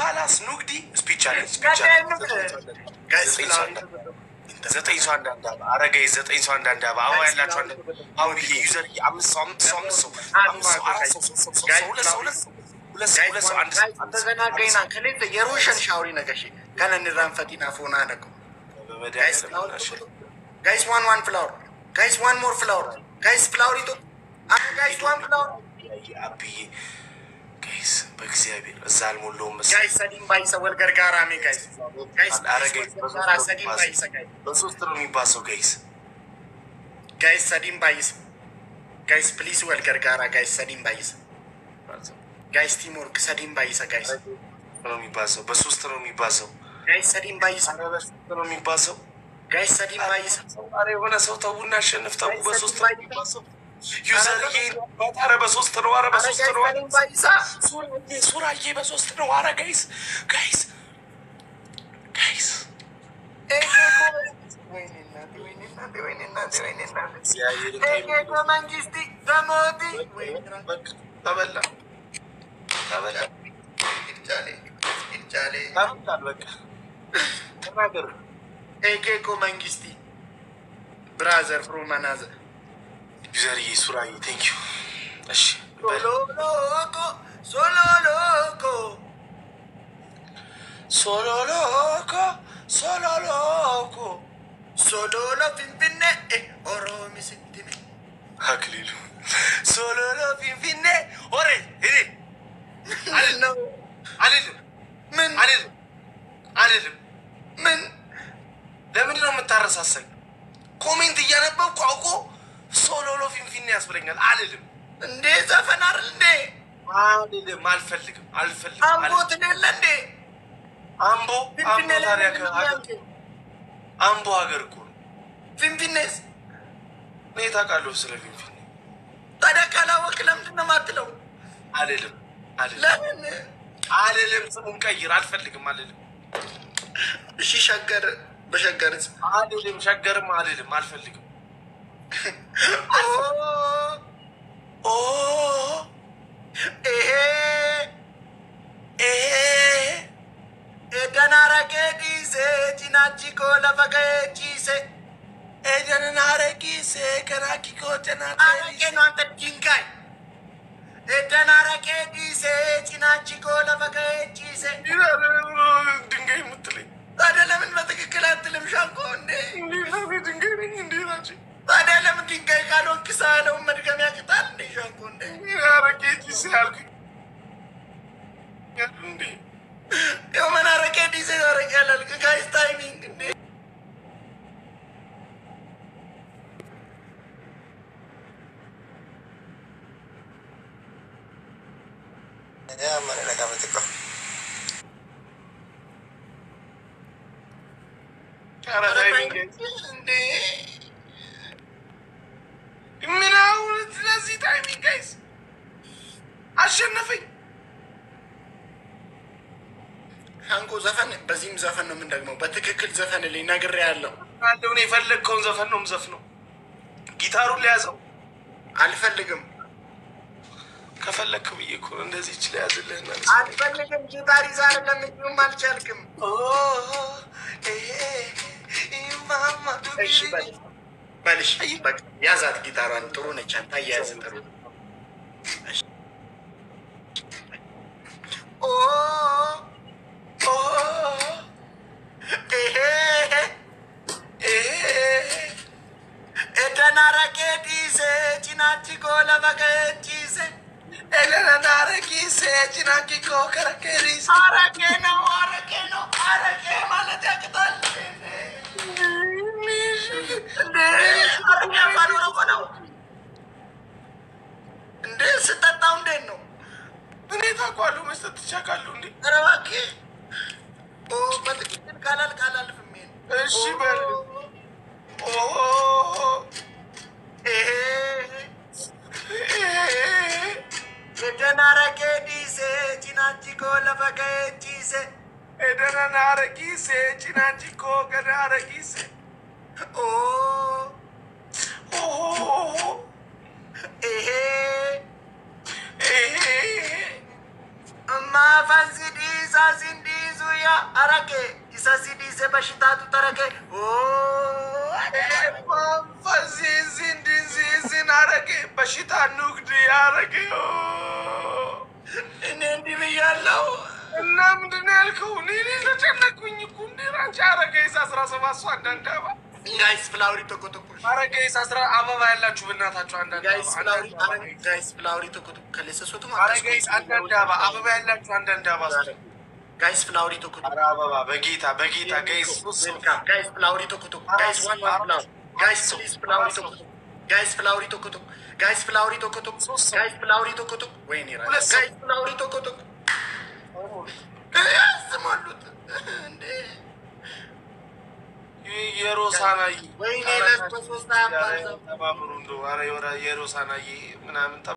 ፓላስ ኑግዲ ስፒቻለች ጋይስ ዘጠኝ ሰው አንዳንድ አረጋይ ዘጠኝ ሰው አንዳንድ አበባ ያላችሁ አንድ አሁን ይሄ ዩዘር አምስት ሰው አራት ሰው ሁለት ሰው አንድ ተዘናገይና ከሌለ የሮሽን ሻውሪ ነገሽ ከነንራን ፈቲና ፎና ነገ ጋይስ ዋን ፍላወር ጋይስ ዋን ሞር ፍላወር ጋይስ ፍላወር ይቶ ጋይስ ዋን ፍላወር አብዬ ጋይስ በእግዚአብሔር እዛ አልሞላውም ጋይስ ሰዲም ባይሰ ወልገር ጋራሜ ጋይስ አረጋይ ሰዲም ባይሰ በሶስት ነው የሚባሰው ጋይስ ሰዲም ባይስ ጋይስ ፕሊዝ ወልገር ጋራ ጋይስ ሰዲም ባይስ ጋይስ ቲምወርክ ሰዲም ባይሰ ጋይስ ነው የሚባሰው በሶስት ነው የሚባሰው ጋይስ ሰዲም ባይስ ነው የሚባሰው ጋይስ ሰዲም ባይስ አሬ የሆነ ሰው ተውና አሸንፍ ተው በሶስት ነው የሚባሰው ዩዘርዬ ባታረ በሶስት ነው አረ በሶስት ነው ሱራዬ በሶስት ነው አረ ጋይስ መንግስቲ ደሞቲ ተበላ ኤኬኮ መንግስቲ ብራዘር ፍሩማናዘር ዩዘርዬ ሱራዬ ቴንክ ዩ እሺ ሶሎሎ ፊንፊኔ ኦሮሚ ስትሜ አክሊሉ ሶሎሎ ፊንፊኔ ኦሬ ሄዴ አልልም ምን ለምንድን ነው የምታረሳሳኝ? ኮሜንት እያነበብኩ አውቆ ሶሎሎ ፊንፊኔ ያስብለኛል። አልልም እንዴ ዘፈን አይደል እንዴ? አልልም አልፈልግም አምቦ ትደለ እንዴ? አምቦ ታሪያ አምቦ ሀገር እኮ ነው። ፊንፊኔስ እኔ ታውቃለሁ ስለ ፊንፊኔ። ታዲያ ካላወቅ ለምንድን ነው የማትለው? አልልም ለምን አልልም? ስሙን ቀይር። አልፈልግም አልልም። እሺ ሸገር በሸገርስ አልልም። ሸገርም አልልም። አልፈልግም። ኤደናረቄ ዲሴ ጭናቺኮ ለፈቀ ቺሴ ኤደናረቄ ከናኪኮ አረቄ ነው አንተ ድንጋይ። ኤደናረቄ ዲሴ ጭናቺኮ ለፈቀ ቺሴ ድንጋይ የምትለኝ ታዲያ ለምን በትክክል አትልም? ሻንቆ እንዴ ድንጋይ ነኝ እንዴ ናቸው? ታዲያ ለምን ድንጋይ ካልሆንክ ሳለውን መድገም ያቅጣል እንዴ? ሻንቆ እንዴ አረቄ ዲሴ አልኩኝ እንዴ? የምን አረቄ ዲሴ አረቄ ያላልክ ጋይስ ታይሚንግ እንዴ ምን አሁን ስለዚህ ታይሚንግ ጋይስ አሸነፈኝ። ሻንቆ ዘፈን በዚህም ዘፈን ነው የምንደግመው። በትክክል ዘፈን ላይ ነግሬያለሁ። አንተው ነው የፈለግከውን ዘፈን ነው የምዘፍነው። ጊታሩን ሊያዘው አልፈልግም። ከፈለክ ብዬ እኮ እንደዚህ ይችላል ያዝልህና አልፈልግም። ጊታር ይዛር ለምንም አልቻልክም። ማማ እሺ በልሽ በቃ ያዛት ጊታሯን። ጥሩ ነች። አንተ ያዝ ጥሩ ኤደናረቄ ዲሴ ጭናቺኮ ለፈቀ ቺሴ ጭናኪኮ ከረከሪስ አረቄ ነው አረቄ ማለት ያቅጣል እንዴ? ስጠጣው እንዴት ነው? እኔ ታውቃለሁ መስጠት ትቻካለሁ እንዴ? ኧረ እባክህ በትክክል ካላልፍም እሺ በል ኤደናረቄ ዲሴ ጭናቺኮ ለፈቀ ቺሴ ኤደናረቂሴ ጭናቺኮ ገዳረቂሴ ما فانسيدي ساسيندي زويا أراكي يساسيدي سباشتاتو تراكي فانسيزين أراكي بشتا نقدي أراكي إني بيالله እና ምንድን ነው ያልከው? እኔ ተጨነቅኩኝ እኮ እንዴ ራንቺ አረገይስ 17 ሰው አንዳንድ አበባ ጋይስ ፍላውሪ ተቆጥቁ አረገይስ 10 አበባ ያላችሁ በእናታችሁ አንዳንድ ጋይስ ፍላውሪ ተቆጥቁ ከለሰሶቱ አረገይስ አንዳንድ አበባ ያላችሁ አንዳንድ አበባ ጋይስ ፍላውሪ ተቆጥቁ አበባ በጌታ ጋይስ ጋይስ ፍላውሪ ተቆጥቁ ጋይስ ዋን ፍላውሪ ጋይስ ፕሊዝ ፍላውሪ ተቆጥቁ ጋይስ ፍላውሪ ተቆጥቁ ጋይስ ፍላውሪ ተቆጥቁ ጋይስ ፍላውሪ ተቆጥቁ ወይኔ ጋይስ ፍላውሪ ተቆጥቁ ያስማሉት እንዴ የሮሳናይ ወይኔ ለስቶ 3 አያባዛ ተባብሩ እንደው አረ የሮሳናይ ምናምን